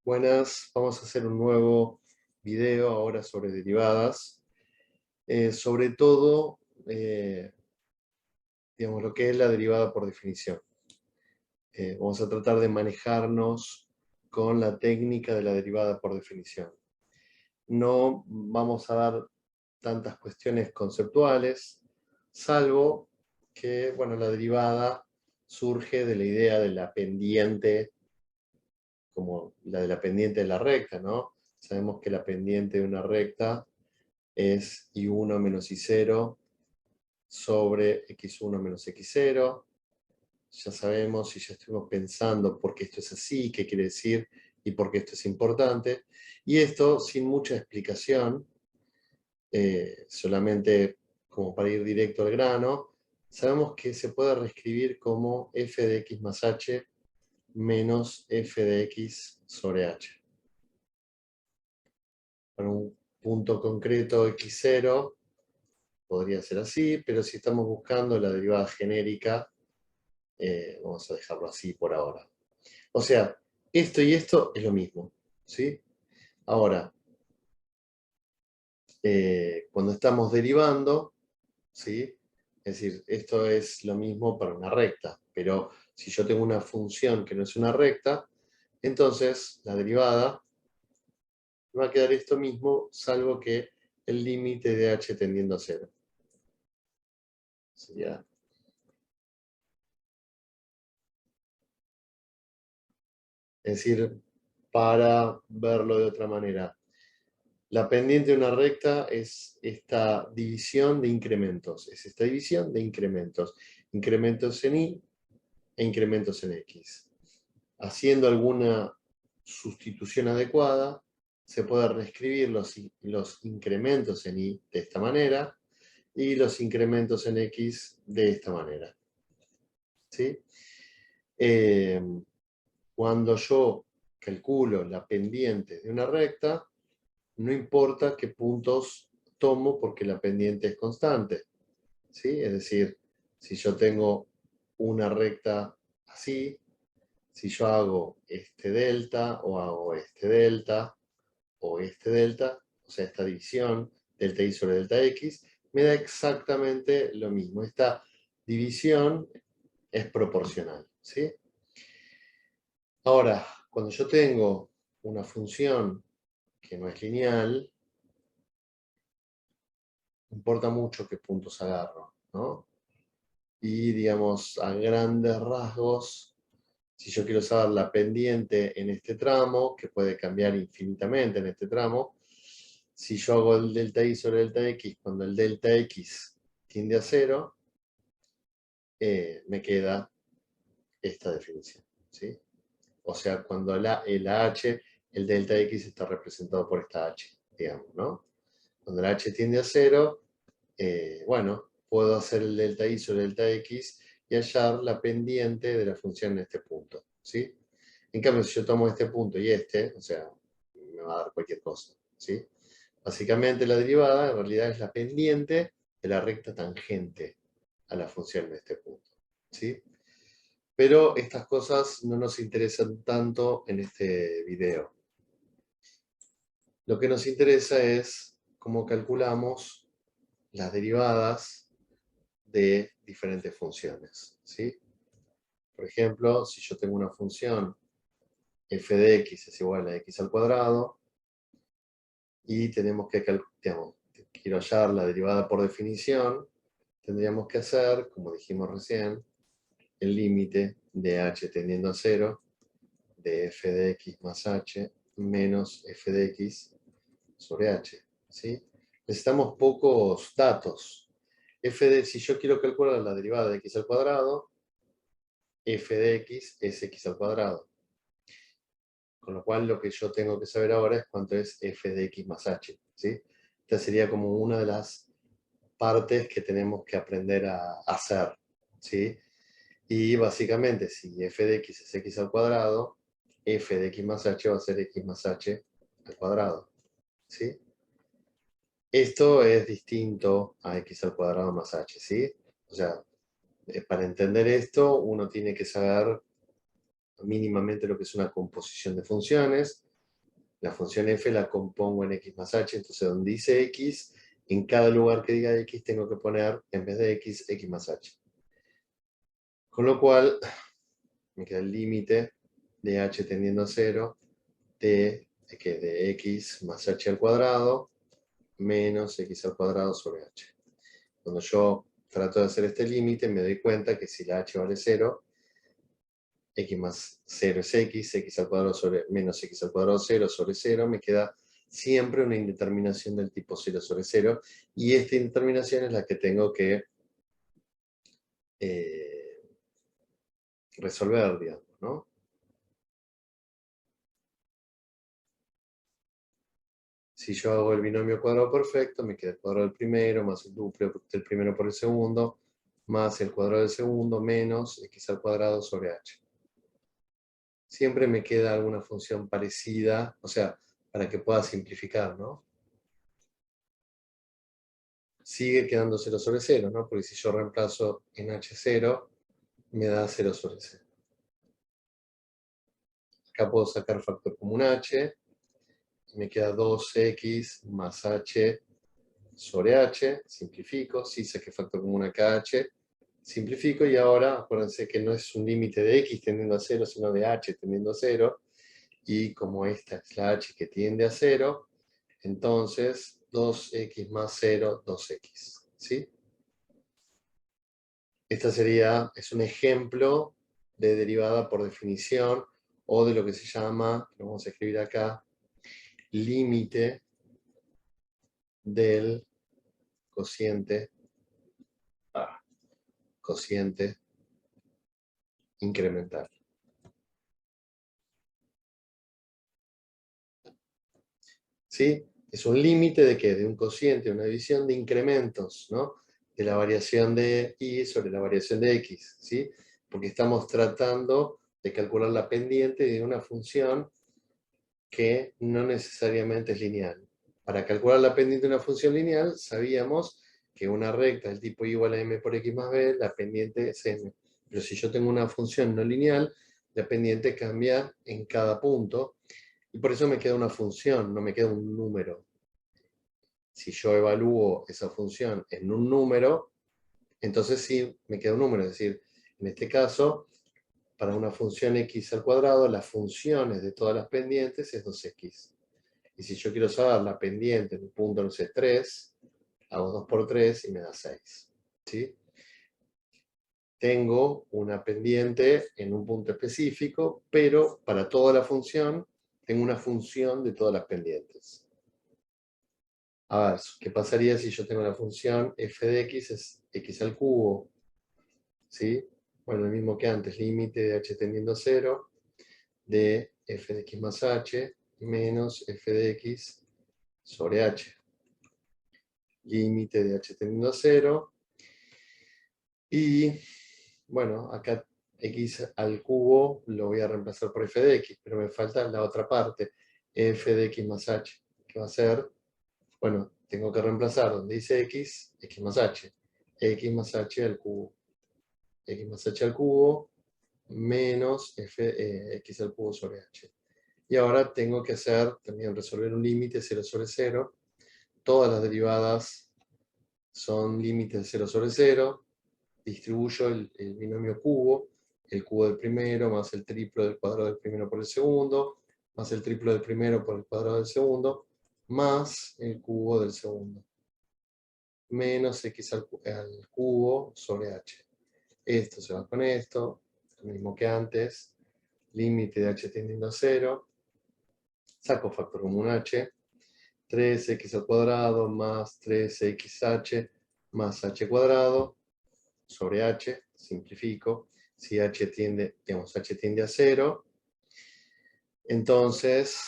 Buenas, vamos a hacer un nuevo video ahora sobre derivadas. Sobre todo, digamos, lo que es la derivada por definición. Vamos a tratar de manejarnos con la técnica de la derivada por definición. No vamos a dar tantas cuestiones conceptuales, salvo que, bueno, la derivada surge de la idea de la pendiente, como la de la pendiente de la recta, ¿no? Sabemos que la pendiente de una recta es y1 menos y0 sobre x1 menos x0. Ya sabemos y ya estuvimos pensando por qué esto es así, qué quiere decir y por qué esto es importante. Y esto sin mucha explicación, solamente como para ir directo al grano, sabemos que se puede reescribir como f de x más h menos f de x sobre h. Para un punto concreto x0 podría ser así, pero si estamos buscando la derivada genérica, vamos a dejarlo así por ahora. O sea, esto y esto es lo mismo, ¿sí? Ahora, cuando estamos derivando, ¿sí? Es decir, esto es lo mismo para una recta, pero si yo tengo una función que no es una recta, entonces la derivada va a quedar esto mismo, salvo que el límite de h tendiendo a 0. Sería... Es decir, para verlo de otra manera, la pendiente de una recta es esta división de incrementos. Es esta división de incrementos. Incrementos en y e incrementos en x. Haciendo alguna sustitución adecuada, se puede reescribir los incrementos en y de esta manera y los incrementos en x de esta manera. ¿Sí? Cuando yo calculo la pendiente de una recta, no importa qué puntos tomo porque la pendiente es constante, ¿sí? Es decir, si yo tengo una recta así, si yo hago este delta o hago este delta o este delta, o sea, esta división, delta y sobre delta x, me da exactamente lo mismo. Esta división es proporcional, ¿sí? Ahora, cuando yo tengo una función que no es lineal, importa mucho qué puntos agarro, ¿no? Y digamos, a grandes rasgos, si yo quiero saber la pendiente en este tramo, que puede cambiar infinitamente en este tramo, si yo hago el delta y sobre delta x, cuando el delta x tiende a 0, me queda esta definición, ¿sí? O sea, cuando el h, el delta x está representado por esta h, digamos, ¿no? Cuando el h tiende a 0, bueno, puedo hacer el delta y sobre delta x y hallar la pendiente de la función en este punto, ¿sí? En cambio, si yo tomo este punto y este, o sea, me va a dar cualquier cosa, ¿sí? Básicamente la derivada en realidad es la pendiente de la recta tangente a la función en este punto, ¿sí? Pero estas cosas no nos interesan tanto en este video. Lo que nos interesa es cómo calculamos las derivadas de diferentes funciones, ¿sí? Por ejemplo, si yo tengo una función f de x es igual a x al cuadrado y tenemos que calcular, quiero hallar la derivada por definición, tendríamos que hacer, como dijimos recién, el límite de h tendiendo a 0 de f de x más h menos f de x sobre h, ¿sí? Necesitamos pocos datos. Si yo quiero calcular la derivada de x al cuadrado, f de x es x al cuadrado. Con lo cual lo que yo tengo que saber ahora es cuánto es f de x más h, ¿sí? Esta sería como una de las partes que tenemos que aprender a hacer, ¿sí? Y básicamente, si f de x es x al cuadrado, f de x más h va a ser x más h al cuadrado, ¿sí? Esto es distinto a x al cuadrado más h, ¿sí? O sea, para entender esto, uno tiene que saber mínimamente lo que es una composición de funciones, La función f la compongo en x más h, entonces donde dice x, en cada lugar que diga x tengo que poner, en vez de x, x más h. Con lo cual, me queda el límite de h tendiendo a 0 de x más h al cuadrado menos x al cuadrado sobre h. Cuando yo trato de hacer este límite, me doy cuenta que si la h vale 0, x más 0 es x al cuadrado sobre menos x al cuadrado 0 sobre 0, me queda siempre una indeterminación del tipo 0 sobre 0, y esta indeterminación es la que tengo que resolver, digamos, ¿no? Si yo hago el binomio cuadrado perfecto, me queda el cuadrado del primero más el duplo del primero por el segundo, más el cuadrado del segundo, menos x al cuadrado sobre h. Siempre me queda alguna función parecida, o sea, para que pueda simplificar, ¿no? Sigue quedando 0 sobre 0, ¿no? Porque si yo reemplazo en h0, me da 0 sobre 0. Acá puedo sacar factor común h, me queda 2x más h sobre h, simplifico, sí saqué factor común acá h, simplifico, y ahora acuérdense que no es un límite de x tendiendo a 0, sino de h tendiendo a 0, y como esta es la h que tiende a 0, entonces 2x más 0, 2x, ¿sí? Esta es un ejemplo de derivada por definición, o de lo que se llama, lo vamos a escribir acá, límite del cociente, cociente incremental. ¿Sí? Es un límite de ¿qué? De un cociente, una división de incrementos, ¿no? De la variación de y sobre la variación de x, ¿sí? Porque estamos tratando de calcular la pendiente de una función que no necesariamente es lineal. Para calcular la pendiente de una función lineal, sabíamos que una recta del tipo y igual a m por x más b, la pendiente es m. Pero si yo tengo una función no lineal, la pendiente cambia en cada punto, y por eso me queda una función, no me queda un número. Si yo evalúo esa función en un número, entonces sí me queda un número. Es decir, en este caso, para una función x al cuadrado, las funciones de todas las pendientes es 2x. Y si yo quiero saber la pendiente en el punto, no sé, 3, hago 2 por 3 y me da 6. ¿Sí? Tengo una pendiente en un punto específico, pero para toda la función, tengo una función de todas las pendientes. A ver, ¿qué pasaría si yo tengo la función f de x es x al cubo? ¿Sí? Bueno, lo mismo que antes, límite de h tendiendo a 0 de f de x más h menos f de x sobre h. Límite de h tendiendo a 0. Y, bueno, acá x al cubo lo voy a reemplazar por f de x, pero me falta la otra parte, f de x más h, que va a ser, bueno, tengo que reemplazar donde dice x, x más h al cubo. X más h al cubo menos x al cubo sobre h. Y ahora tengo que hacer, también resolver un límite 0 sobre 0. Todas las derivadas son límites de 0 sobre 0. Distribuyo el binomio cubo, el cubo del primero más el triplo del cuadrado del primero por el segundo, más el triplo del primero por el cuadrado del segundo, más el cubo del segundo, menos x al cubo sobre h. Esto se va con esto, lo mismo que antes, límite de h tendiendo a 0, saco factor común h, 3x al cuadrado más 3xh más h cuadrado sobre h, simplifico. Si h tiende, digamos, h tiende a 0, entonces,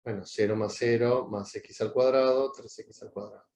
bueno, 0 más 0 más x al cuadrado, 3x al cuadrado.